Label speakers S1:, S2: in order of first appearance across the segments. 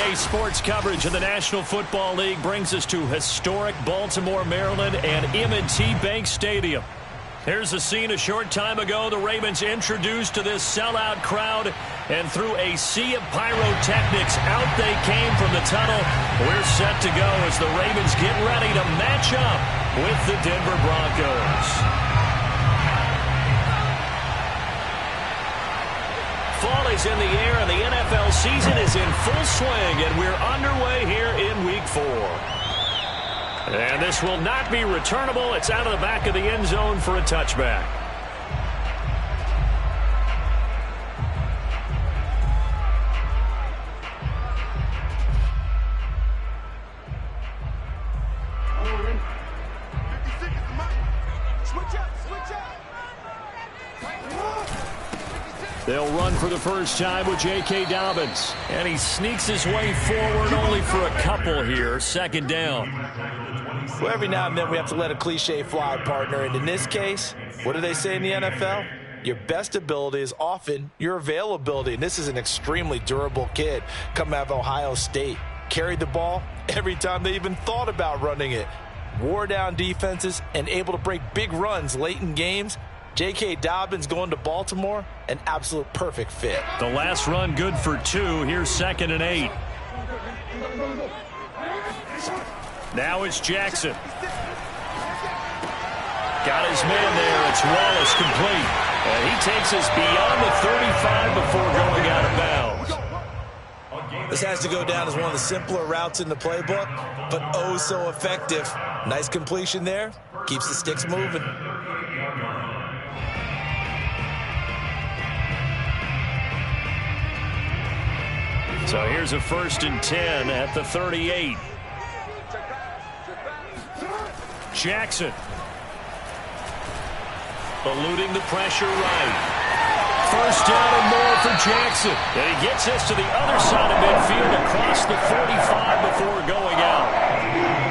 S1: Today's sports coverage of the National Football League brings us to historic Baltimore, Maryland, and M&T Bank Stadium. Here's a scene a short time ago. The Ravens introduced to this sellout crowd, and through a sea of pyrotechnics, out they came from the tunnel. We're set to go as the Ravens get ready to match up with the Denver Broncos. Fall is in the air, and the NFL season is in full swing, and we're underway here in Week 4. And this will not be returnable. It's out of the back of the end zone for a touchback. They'll run for the first time with J.K. Dobbins. And he sneaks his way forward only for a couple here. Second down.
S2: Well, every now and then we have to let a cliche fly, partner. And in this case, what do they say in the NFL? Your best ability is often your availability. And this is an extremely durable kid coming out of Ohio State. Carried the ball every time they even thought about running it. Wore down defenses and able to break big runs late in games. J.K. Dobbins going to Baltimore, an absolute perfect fit.
S1: The last run good for 2. Here's 2nd and 8. Now it's Jackson. Got his man there. It's Wallace complete. And he takes us beyond the 35 before going out of bounds.
S2: This has to go down as one of the simpler routes in the playbook, but oh so effective. Nice completion there. Keeps the sticks moving.
S1: So here's a 1st and 10 at the 38. Jackson. Eluding the pressure right. First down and more for Jackson. And he gets us to the other side of midfield across the 45 before going out.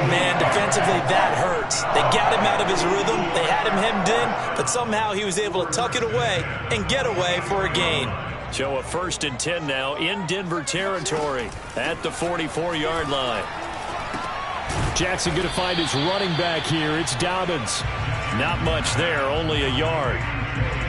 S2: Man, defensively, that hurts. They got him out of his rhythm. They had him hemmed in, but somehow he was able to tuck it away and get away for a gain.
S1: So a 1st and 10 now in Denver territory at the 44-yard line. Jackson going to find his running back here. It's Dobbins. Not much there, only a yard.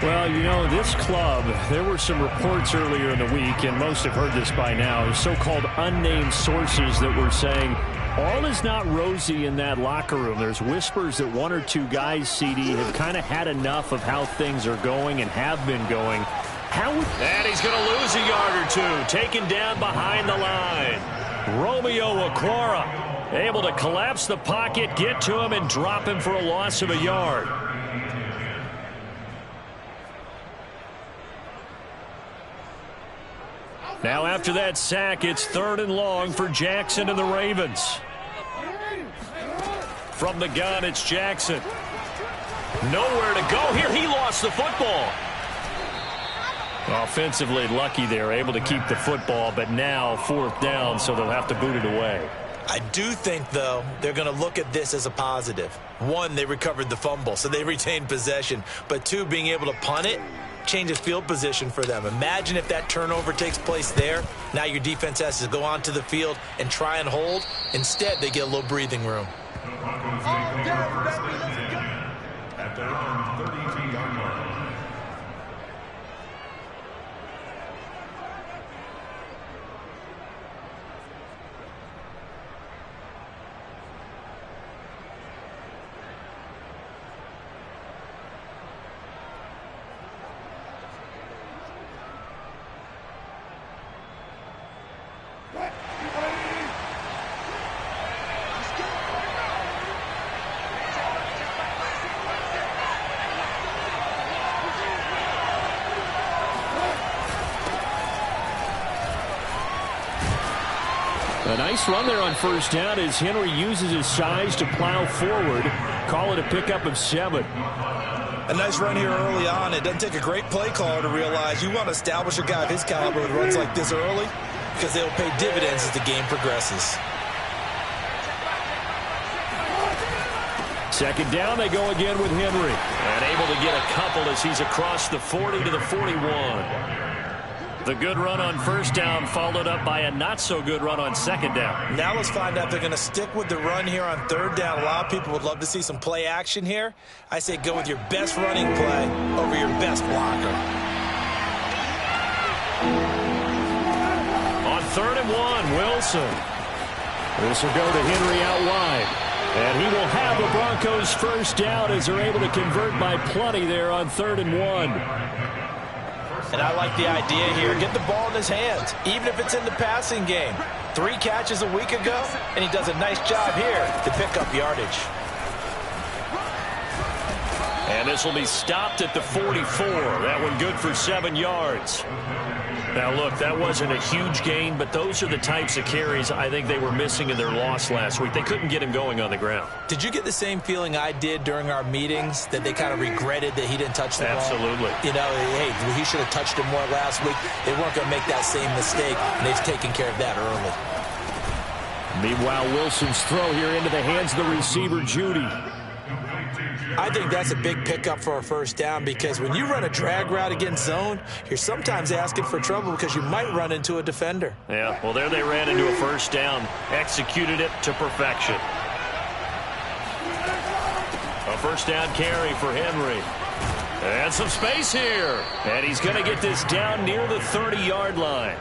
S1: Well, you know, this club, there were some reports earlier in the week, and most have heard this by now, so-called unnamed sources that were saying all is not rosy in that locker room. There's whispers that 1 or 2 guys, CD, have kind of had enough of how things are going and have been going. And he's going to lose a yard or 2, taken down behind the line. Romeo Okwara able to collapse the pocket, get to him, and drop him for a loss of a yard. Now after that sack, it's 3rd and long for Jackson and the Ravens. From the gun, it's Jackson. Nowhere to go here. He lost the football. Offensively lucky there, able to keep the football, but now 4th down, so they'll have to boot it away.
S2: I do think, though, they're going to look at this as a positive. 1, they recovered the fumble, so they retained possession. But 2, being able to punt it changes field position for them. Imagine if that turnover takes place there. Now your defense has to go onto the field and try and hold. Instead, they get a little breathing room.
S3: At their own 32-yard line.
S1: A nice run there on 1st down as Henry uses his size to plow forward. Call it a pickup of 7.
S2: A nice run here early on. It doesn't take a great play caller to realize you want to establish a guy of his caliber with runs like this early because they'll pay dividends as the game progresses.
S1: 2nd down, they go again with Henry. And able to get a couple as he's across the 40 to the 41. The good run on first down followed up by a not-so-good run on second down.
S2: Now let's find out if they're going to stick with the run here on third down. A lot of people would love to see some play action here. I say go with your best running play over your best blocker.
S1: On 3rd and 1, Wilson. This will go to Henry out wide. And he will have the Broncos first down as they're able to convert by plenty there on 3rd and 1.
S2: And I like the idea here. Get the ball in his hands, even if it's in the passing game. 3 catches a week ago, and he does a nice job here to pick up yardage.
S1: And this will be stopped at the 44. That one good for 7 yards. Now, look, that wasn't a huge gain, but those are the types of carries I think they were missing in their loss last week. They couldn't get him going on the ground.
S2: Did you get the same feeling I did during our meetings, that they kind of regretted that he didn't touch the ball?
S1: Absolutely.
S2: You know, hey, he should have touched him more last week. They weren't going to make that same mistake, and they've taken care of that early.
S1: Meanwhile, Wilson's throw here into the hands of the receiver, Judy.
S2: I think that's a big pickup for a first down, because when you run a drag route against zone, you're sometimes asking for trouble because you might run into a defender.
S1: Yeah, well, there they ran into a first down, executed it to perfection. A first down carry for Henry. And some space here. And he's going to get this down near the 30-yard line.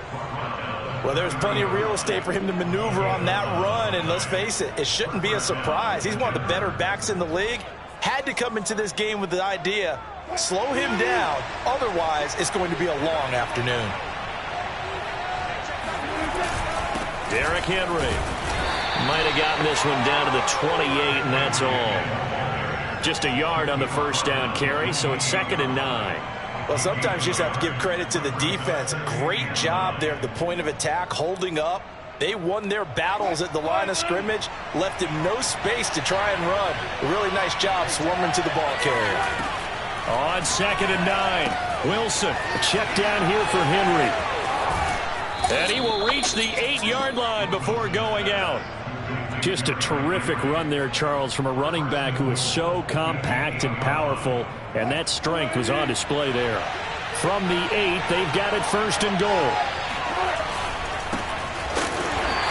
S2: Well, there's plenty of real estate for him to maneuver on that run, and let's face it, it shouldn't be a surprise. He's one of the better backs in the league. Had to come into this game with the idea, slow him down, otherwise it's going to be a long afternoon.
S1: Derrick Henry might have gotten this one down to the 28, and that's all. Just a yard on the first down carry, so it's 2nd and 9.
S2: Well, sometimes you just have to give credit to the defense. Great job there at the point of attack, holding up. They won their battles at the line of scrimmage, left him no space to try and run. A really nice job swarming to the ball carrier.
S1: On 2nd and 9, Wilson, a check down here for Henry. And he will reach the 8-yard line before going out. Just a terrific run there, Charles, from a running back who is so compact and powerful, and that strength was on display there. From the 8, they've got it 1st and goal.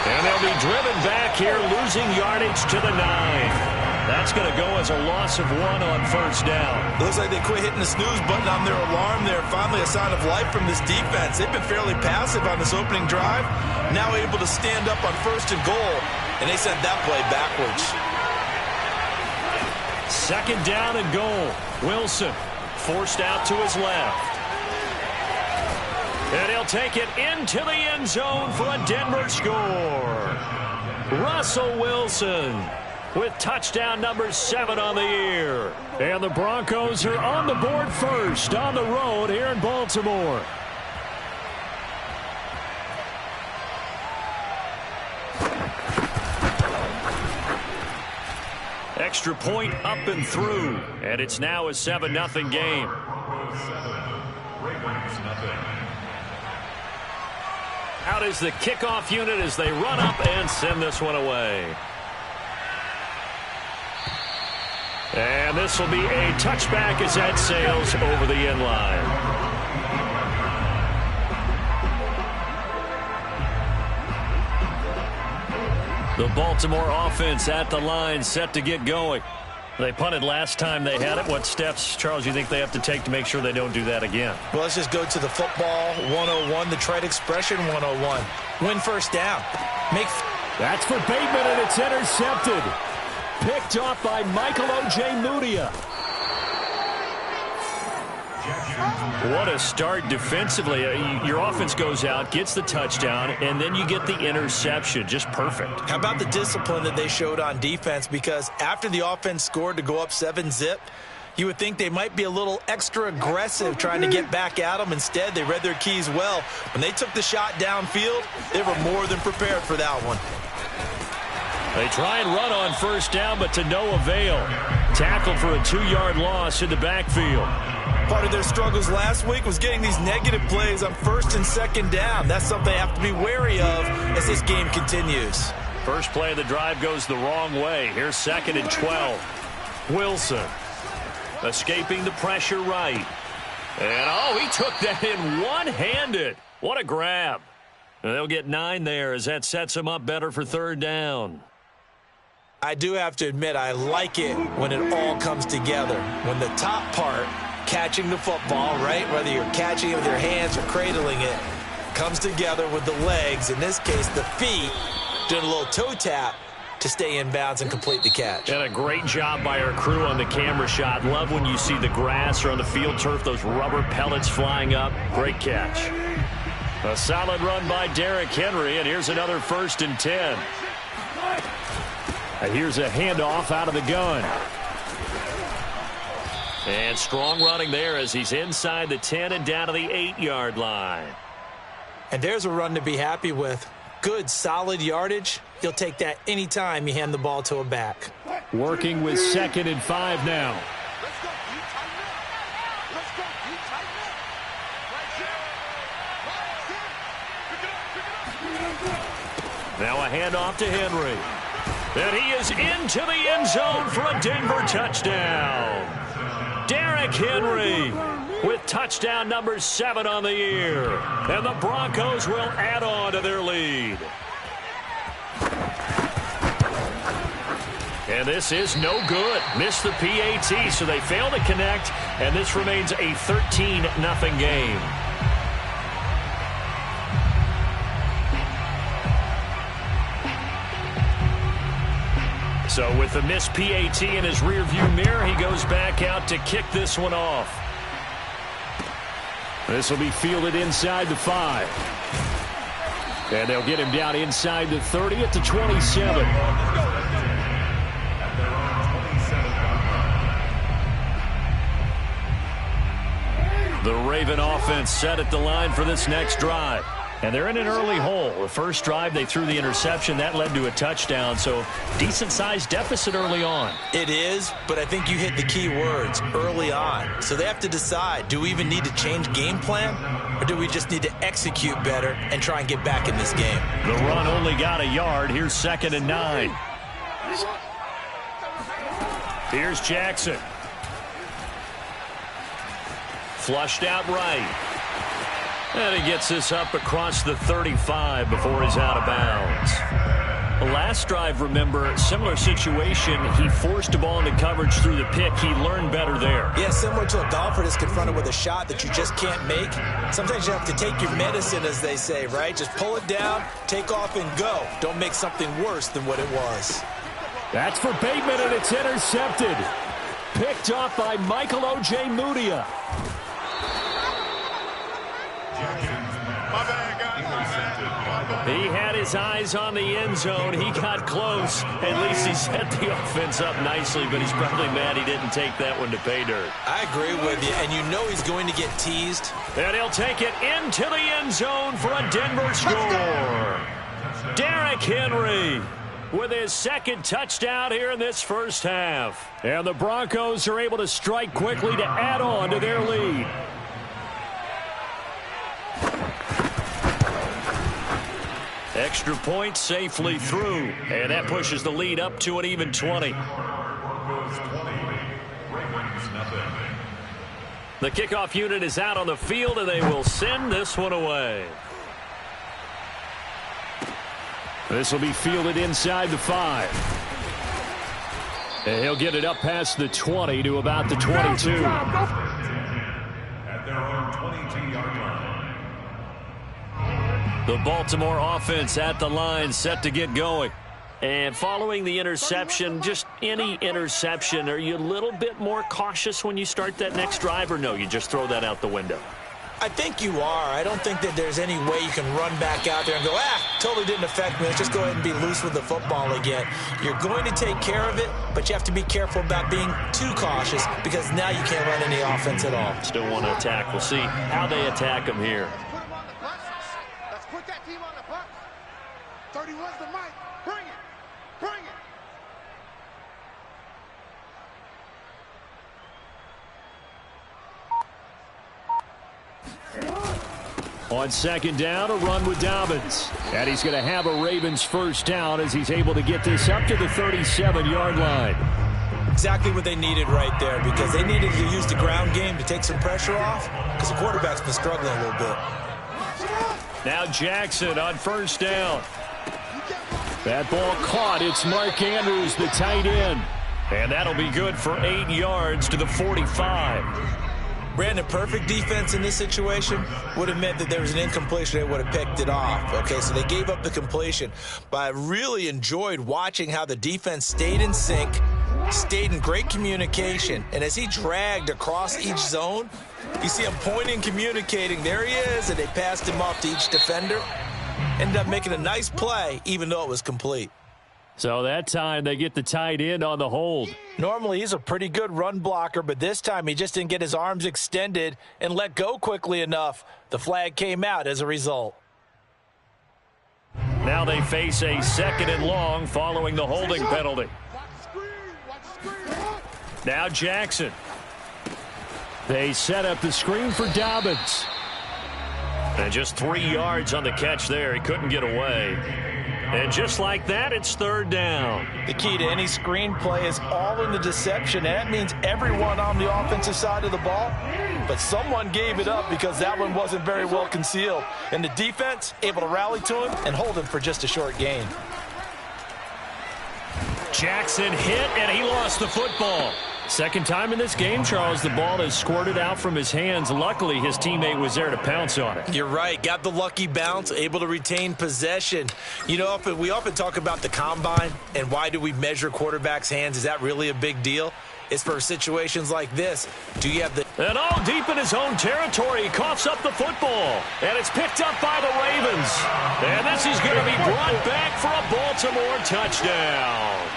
S1: And they'll be driven back here, losing yardage to the 9. That's going to go as a loss of 1 on first down.
S2: Looks like they quit hitting the snooze button on their alarm there. Finally a sign of life from this defense. They've been fairly passive on this opening drive. Now able to stand up on 1st and goal, and they sent that play backwards.
S1: 2nd down and goal. Wilson forced out to his left. And he'll take it into the end zone for a Denver score. Russell Wilson with touchdown number 7 on the year. And the Broncos are on the board first on the road here in Baltimore. Extra point up and through. And it's now a 7-0 game. Out is the kickoff unit as they run up and send this one away. And this will be a touchback as that sails over the end line. The Baltimore offense at the line, set to get going. They punted last time they had it. What steps, Charles, you think they have to take to make sure they don't do that again?
S2: Well, let's just go to the football 101, the trite expression 101. Win first down.
S1: That's for Bateman, and it's intercepted. Picked off by Michael O.J. Mudia. What a start defensively. Your offense goes out, gets the touchdown, and then you get the interception. Just perfect.
S2: How about the discipline that they showed on defense? Because after the offense scored to go up 7-zip, you would think they might be a little extra aggressive trying to get back at them. Instead, they read their keys well. When they took the shot downfield, they were more than prepared for that one.
S1: They try and run on first down, but to no avail. Tackled for a 2-yard loss in the backfield.
S2: Part of their struggles last week was getting these negative plays on 1st and 2nd down. That's something they have to be wary of as this game continues.
S1: First play of the drive goes the wrong way. Here's 2nd and 12. Wilson escaping the pressure right. And, oh, he took that in one-handed. What a grab. They'll get 9 there as that sets them up better for third down.
S2: I do have to admit, I like it when it all comes together. When the top part, catching the football, right, whether you're catching it with your hands or cradling it, comes together with the legs, in this case the feet, doing a little toe tap to stay in bounds and complete the catch.
S1: And a great job by our crew on the camera shot. Love when you see the grass or on the field turf, those rubber pellets flying up. Great catch. A solid run by Derrick Henry, and here's another 1st and 10. And here's a handoff out of the gun. And strong running there as he's inside the 10 and down to the 8-yard line.
S2: And there's a run to be happy with. Good, solid yardage. You'll take that anytime you hand the ball to a back.
S1: Working with 2nd and 5 now. Now a handoff to Henry. And he is into the end zone for a Denver touchdown. Derrick Henry with touchdown number 7 on the year. And the Broncos will add on to their lead. And this is no good. Missed the PAT, so they fail to connect, and this remains a 13-0 game. So with the missed PAT in his rearview mirror, he goes back out to kick this one off. This will be fielded inside the 5. And they'll get him down inside the 30 at the 27. The Raven offense set at the line for this next drive. And they're in an early hole. The first drive, they threw the interception. That led to a touchdown, so decent-sized deficit early on.
S2: It is, but I think you hit the key words, early on. So they have to decide, do we even need to change game plan, or do we just need to execute better and try and get back in this game?
S1: The run only got a yard. Here's 2nd and 9. Here's Jackson. Flushed out right. And he gets this up across the 35 before he's out of bounds. The last drive, remember, similar situation. He forced a ball into coverage through the pick. He learned better there.
S2: Yeah, similar to a golfer that's confronted with a shot that you just can't make. Sometimes you have to take your medicine, as they say, right? Just pull it down, take off, and go. Don't make something worse than what it was.
S1: That's for Bateman, and it's intercepted. Picked off by Michael O.J. Mudia. He had his eyes on the end zone. He got close. At least he set the offense up nicely, but he's probably mad he didn't take that one to pay dirt.
S2: I agree with you, and you know he's going to get teased.
S1: And he'll take it into the end zone for a Denver score. Derrick Henry with his 2nd touchdown here in this first half. And the Broncos are able to strike quickly to add on to their lead. Extra point safely through, and that pushes the lead up to an even 20. The kickoff unit is out on the field, and they will send this one away. This will be fielded inside the 5. And he'll get it up past the 20 to about the 22.
S3: At their own 22-yard line.
S1: The Baltimore offense at the line, set to get going. And following the interception, just any interception, are you a little bit more cautious when you start that next drive, or no, you just throw that out the window?
S2: I think you are. I don't think that there's any way you can run back out there and go, totally didn't affect me. Let's just go ahead and be loose with the football again. You're going to take care of it, but you have to be careful about being too cautious because now you can't run any offense at all.
S1: Still want to attack. We'll see how they attack him here.
S4: Let's put that team on the bus. 31's the mic. Bring it. Bring it.
S1: On 2nd down, a run with Dobbins. And he's going to have a Ravens first down as he's able to get this up to the 37-yard line.
S2: Exactly what they needed right there, because they needed to use the ground game to take some pressure off because the quarterback's been struggling a little bit.
S1: Now Jackson on first down. That ball caught. It's Mark Andrews, the tight end. And that'll be good for 8 yards to the 45.
S2: Brandon, perfect defense in this situation would have meant that there was an incompletion. They would have picked it off. Okay, so they gave up the completion. But I really enjoyed watching how the defense stayed in sync, stayed in great communication. And as he dragged across each zone, you see him pointing, communicating. There he is, and they passed him off to each defender. Ended up making a nice play, even though it was complete.
S1: So that time they get the tight end on the hold.
S2: Normally he's a pretty good run blocker, but this time he just didn't get his arms extended and let go quickly enough. The flag came out as a result.
S1: Now they face a 2nd and long following the holding penalty. Now Jackson. They set up the screen for Dobbins. And just 3 yards on the catch there. He couldn't get away. And just like that, it's 3rd down.
S2: The key to any screen play is all in the deception. And that means everyone on the offensive side of the ball. But someone gave it up because that one wasn't very well concealed. And the defense able to rally to him and hold him for just a short gain.
S1: Jackson hit, and he lost the football. Second time in this game, Charles, the ball has squirted out from his hands. Luckily, his teammate was there to pounce on it.
S2: You're right. Got the lucky bounce, able to retain possession. You know, we often talk about the combine and why do we measure quarterbacks' hands. Is that really a big deal? It's for situations like this. Do you have the...
S1: And all deep in his own territory, he coughs up the football. And it's picked up by the Ravens. And this is going to be brought back for a Baltimore touchdown.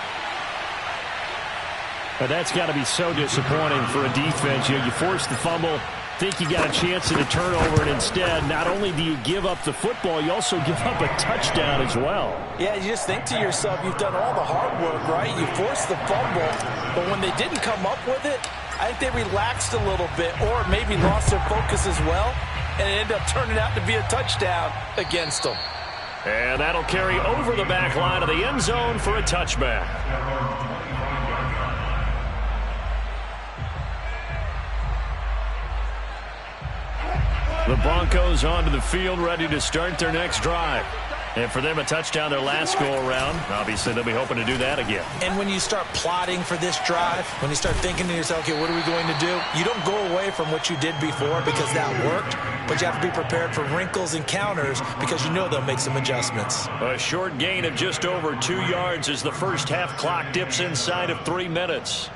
S1: But that's got to be so disappointing for a defense. You force the fumble, think you got a chance at a turnover, and instead, not only do you give up the football, you also give up a touchdown as well.
S2: Yeah, you just think to yourself, you've done all the hard work, right? You forced the fumble, but when they didn't come up with it, I think they relaxed a little bit or maybe lost their focus as well, and it ended up turning out to be a touchdown against them.
S1: And that'll carry over the back line of the end zone for a touchback. The Broncos onto the field, ready to start their next drive. And for them, a touchdown their last go-around. Obviously, they'll be hoping to do that again.
S2: And when you start plotting for this drive, when you start thinking to yourself, okay, what are we going to do? You don't go away from what you did before because that worked, but you have to be prepared for wrinkles and counters because you know they'll make some adjustments.
S1: A short gain of just over 2 yards as the first half clock dips inside of 3 minutes.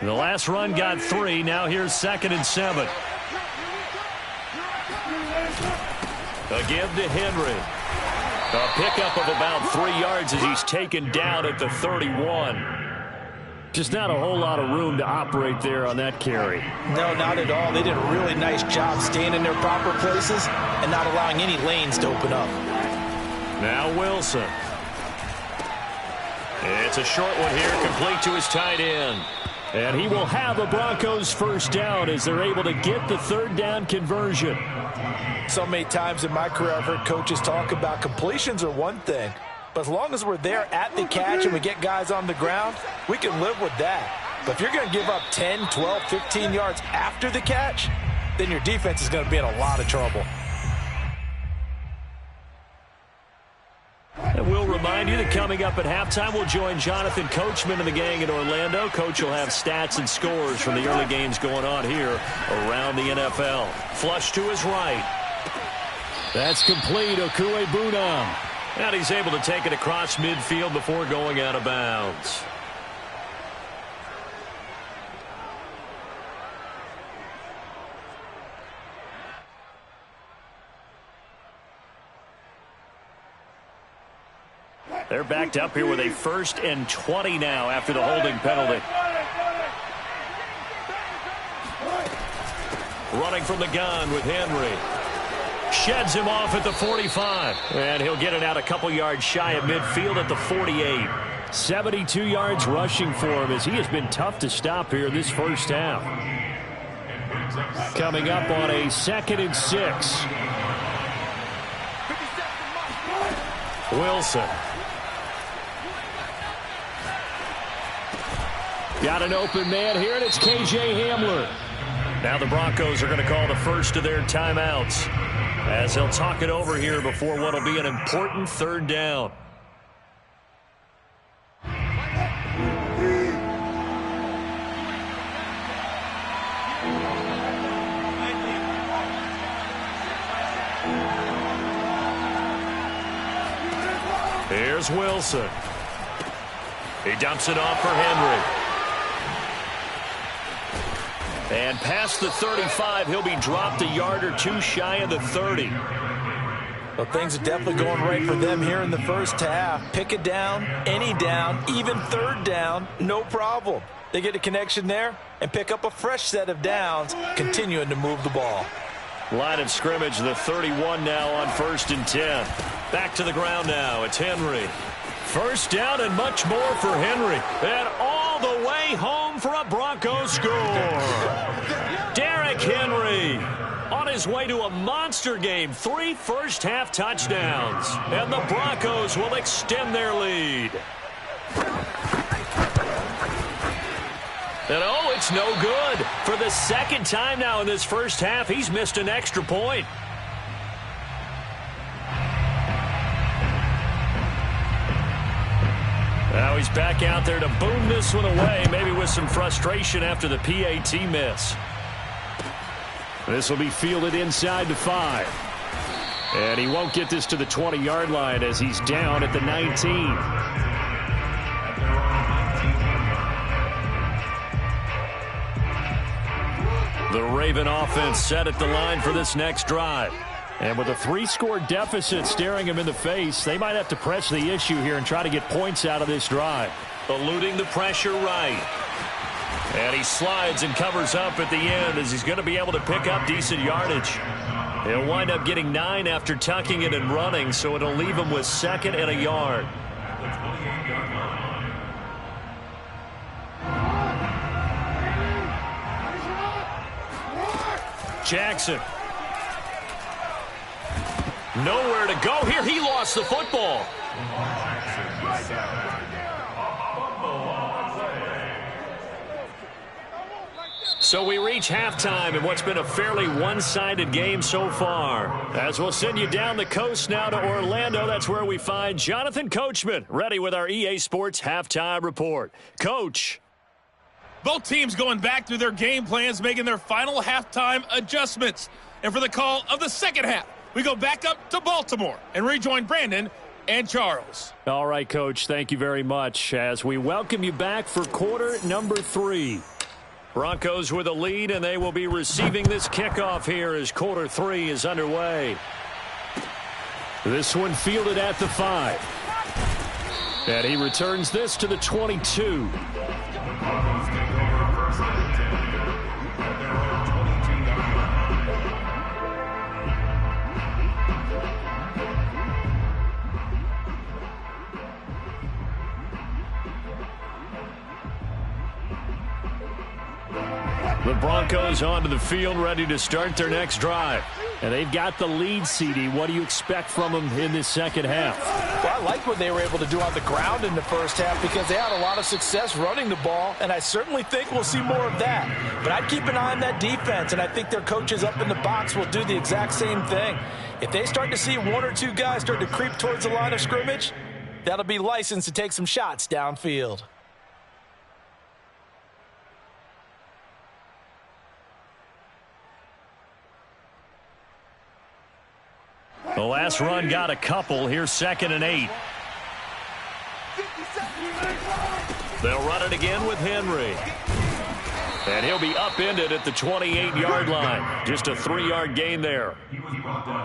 S1: The last run got 3. Now here's 2nd and 7. A give to Henry. A pickup of about 3 yards as he's taken down at the 31. Just not a whole lot of room to operate there on that carry.
S2: No, not at all. They did a really nice job staying in their proper places and not allowing any lanes to open up.
S1: Now Wilson. It's a short one here, complete to his tight end. And he will have a Broncos first down as they're able to get the 3rd down conversion.
S2: So many times in my career I've heard coaches talk about completions are one thing, but as long as we're there at the catch and we get guys on the ground, we can live with that. But if you're going to give up 10, 12, 15 yards after the catch, then your defense is going to be in a lot of trouble.
S1: And we'll remind you that coming up at halftime, we'll join Jonathan Coachman and the gang in Orlando. Coach will have stats and scores from the early games going on here around the NFL. Flush to his right. That's complete. Okuegbunam. And he's able to take it across midfield before going out of bounds. They're backed up here with a 1st and 20 now after the holding penalty. Running from the gun with Henry. Sheds him off at the 45. And he'll get it out a couple yards shy of midfield at the 48. 72 yards rushing for him as he has been tough to stop here this first half. Coming up on a 2nd and 6. Wilson. Got an open man here, and it's K.J. Hamler. Now the Broncos are going to call the first of their timeouts as they'll talk it over here before what will be an important third down. Here's Wilson. He dumps it off for Henry. And past the 35, he'll be dropped a yard or two shy of the 30.
S2: Well, things are definitely going right for them here in the first half. Pick a down, any down, even third down, no problem. They get a connection there and pick up a fresh set of downs, continuing to move the ball.
S1: Line of scrimmage, the 31 now on 1st and 10. Back to the ground now. It's Henry. First down and much more for Henry. And all the way home for a Broncos score. Derrick Henry on his way to a monster game. 3 first-half touchdowns. And the Broncos will extend their lead. And oh, it's no good. For the second time now in this first half, he's missed an extra point. Now he's back out there to boom this one away, maybe with some frustration after the PAT miss. This will be fielded inside the 5. And he won't get this to the 20-yard line as he's down at the 19. The Raven offense set at the line for this next drive. And with a 3-score deficit staring him in the face, they might have to press the issue here and try to get points out of this drive. Eluding the pressure right. And he slides and covers up at the end as he's going to be able to pick up decent yardage. He'll wind up getting 9 after tucking it and running, so it'll leave him with 2nd and a yard. Jackson. Nowhere to go here. He lost the football. So we reach halftime in what's been a fairly one-sided game so far. As we'll send you down the coast now to Orlando, that's where we find Jonathan Coachman, ready with our EA Sports Halftime Report. Coach.
S5: Both teams going back through their game plans, making their final halftime adjustments. And for the call of the second half, we go back up to Baltimore and rejoin Brandon and Charles.
S1: All right, Coach, thank you very much as we welcome you back for quarter number 3. Broncos with a lead, and they will be receiving this kickoff here as quarter 3 is underway. This one fielded at the 5. And he returns this to the 22. The Broncos onto the field, ready to start their next drive. And they've got the lead, CD. What do you expect from them in this second half?
S2: Well, I like what they were able to do on the ground in the first half because they had a lot of success running the ball, and I certainly think we'll see more of that. But I'd keep an eye on that defense, and I think their coaches up in the box will do the exact same thing. If they start to see 1 or 2 guys start to creep towards the line of scrimmage, that'll be licensed to take some shots downfield.
S1: The last run got a couple. Here's 2nd and 8. They'll run it again with Henry. And he'll be upended at the 28-yard line. Just a 3-yard gain there.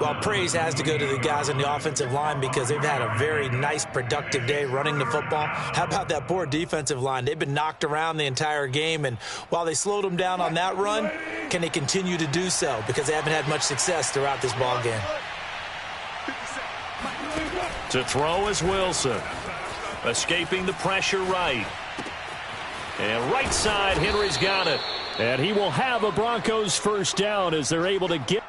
S2: Well, praise has to go to the guys on the offensive line because they've had a very nice, productive day running the football. How about that poor defensive line? They've been knocked around the entire game, and while they slowed them down on that run, can they continue to do so? Because they haven't had much success throughout this ball game.
S1: To throw is Wilson. Escaping the pressure right. And right side, Henry's got it. And he will have a Broncos first down as they're able to get